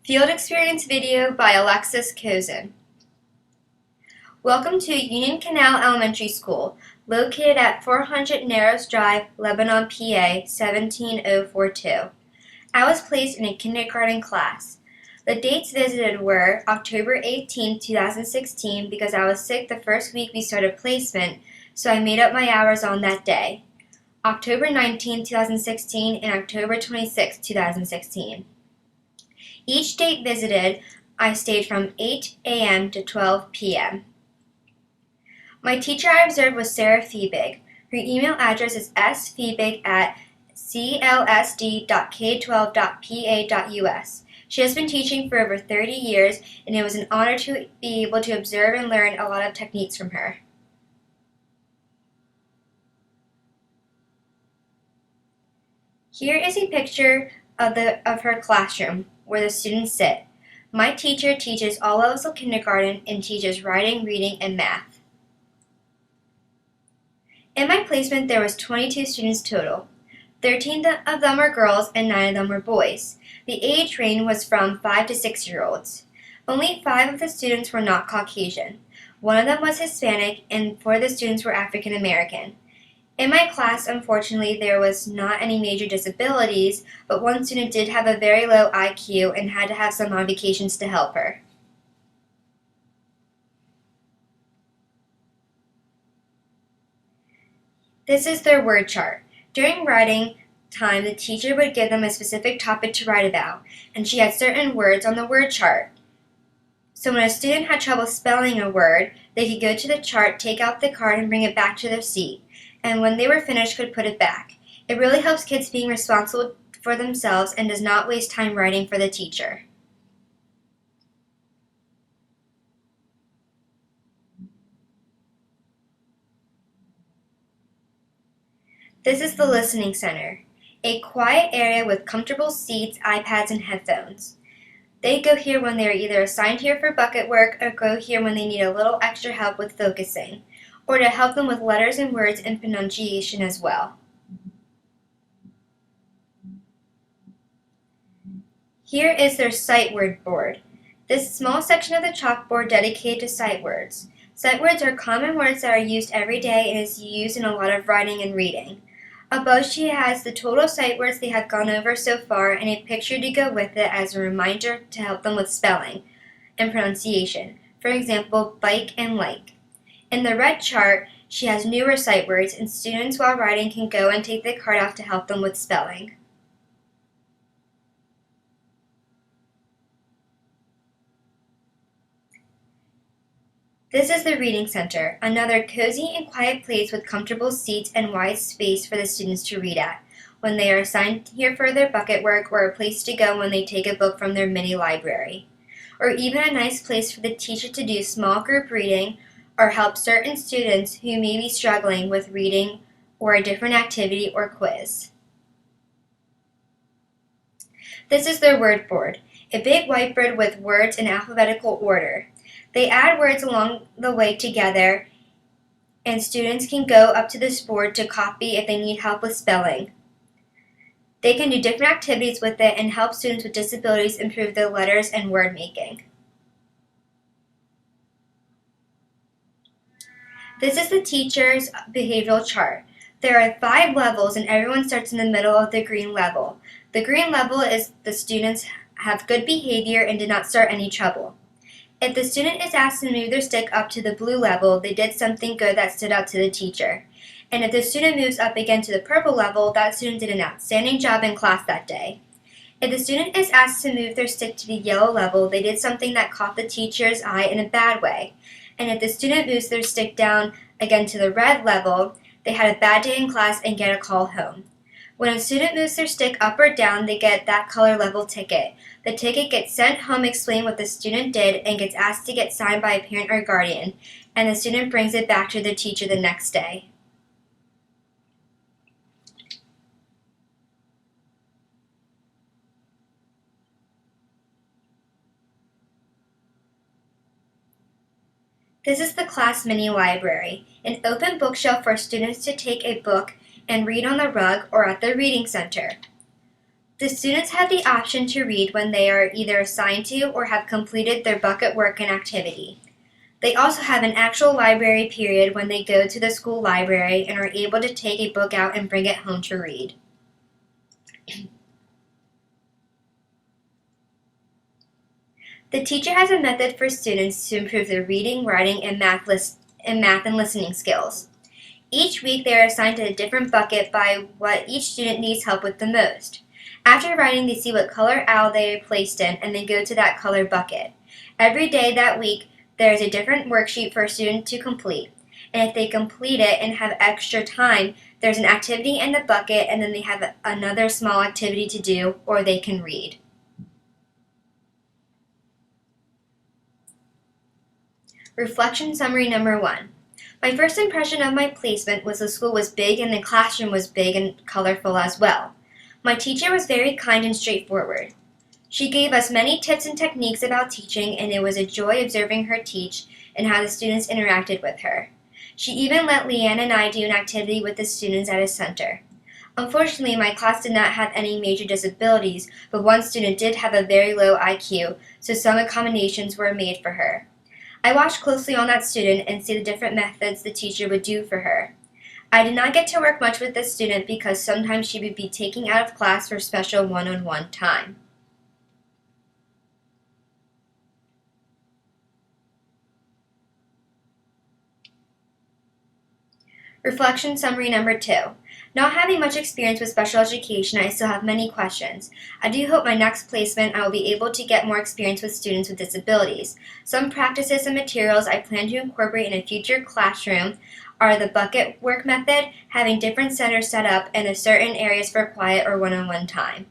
Field Experience video by Alexis Kozin. Welcome to Union Canal Elementary School, located at 400 Narrows Drive, Lebanon, PA 17042. I was placed in a kindergarten class. The dates visited were October 18, 2016 because I was sick the first week we started placement, so I made up my hours on that day. October 19, 2016 and October 26, 2016. Each date visited, I stayed from 8 a.m. to 12 p.m. My teacher I observed was Sarah Feebig. Her email address is sfeebig@clsd.k12.pa.us. She has been teaching for over 30 years, and it was an honor to be able to observe and learn a lot of techniques from her. Here is a picture of her classroom, where the students sit. My teacher teaches all levels of kindergarten and teaches writing, reading, and math. In my placement, there was 22 students total. 13 of them were girls and 9 of them were boys. The age range was from 5 to 6-year-olds. Only 5 of the students were not Caucasian. 1 of them was Hispanic, and 4 of the students were African American. In my class, unfortunately, there was not any major disabilities, but one student did have a very low IQ and had to have some modifications to help her. This is their word chart. During writing time, the teacher would give them a specific topic to write about, and she had certain words on the word chart. So when a student had trouble spelling a word, they could go to the chart, take out the card, and bring it back to their seat. And when they were finished, could put it back. It really helps kids being responsible for themselves and does not waste time writing for the teacher. This is the listening center, a quiet area with comfortable seats, iPads, and headphones. They go here when they are either assigned here for bucket work or go here when they need a little extra help with focusing, or to help them with letters and words and pronunciation as well. Here is their sight word board. This small section of the chalkboard dedicated to sight words. Sight words are common words that are used every day and is used in a lot of writing and reading. Above she has the total sight words they have gone over so far and a picture to go with it as a reminder to help them with spelling and pronunciation. For example, bike and like. In the red chart, she has newer sight words, and students while writing can go and take the card off to help them with spelling. This is the reading center, another cozy and quiet place with comfortable seats and wide space for the students to read at when they are assigned here for their bucket work, or a place to go when they take a book from their mini library, or even a nice place for the teacher to do small group reading or help certain students who may be struggling with reading or a different activity or quiz. This is their word board, a big whiteboard with words in alphabetical order. They add words along the way together, and students can go up to this board to copy if they need help with spelling. They can do different activities with it and help students with disabilities improve their letters and word making. This is the teacher's behavioral chart. There are 5 levels and everyone starts in the middle of the green level. The green level is the students have good behavior and did not start any trouble. If the student is asked to move their stick up to the blue level, they did something good that stood out to the teacher. And if the student moves up again to the purple level, that student did an outstanding job in class that day. If the student is asked to move their stick to the yellow level, they did something that caught the teacher's eye in a bad way. And if the student moves their stick down again to the red level, they had a bad day in class and get a call home. When a student moves their stick up or down, they get that color level ticket. The ticket gets sent home, explain what the student did, and gets asked to get signed by a parent or guardian, and the student brings it back to the teacher the next day. This is the class mini library, an open bookshelf for students to take a book and read on the rug or at the reading center. The students have the option to read when they are either assigned to or have completed their bucket work and activity. They also have an actual library period when they go to the school library and are able to take a book out and bring it home to read. The teacher has a method for students to improve their reading, writing, and math and listening skills. Each week they are assigned to a different bucket by what each student needs help with the most. After writing, they see what color owl they are placed in and then go to that color bucket. Every day that week, there is a different worksheet for a student to complete. And if they complete it and have extra time, there's an activity in the bucket and then they have another small activity to do, or they can read. Reflection summary number 1. My first impression of my placement was the school was big and the classroom was big and colorful as well. My teacher was very kind and straightforward. She gave us many tips and techniques about teaching, and it was a joy observing her teach and how the students interacted with her. She even let Leanne and I do an activity with the students at a center. Unfortunately, my class did not have any major disabilities, but one student did have a very low IQ, so some accommodations were made for her. I watched closely on that student and see the different methods the teacher would do for her. I did not get to work much with this student because sometimes she would be taken out of class for special one-on-one time. Reflection summary number 2. Not having much experience with special education, I still have many questions. I do hope my next placement I will be able to get more experience with students with disabilities. Some practices and materials I plan to incorporate in a future classroom are the bucket work method, having different centers set up, and certain areas for quiet or one-on-one time.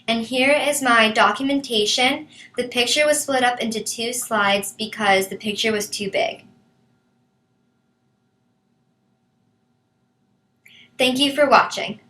And here is my documentation. The picture was split up into 2 slides because the picture was too big. Thank you for watching.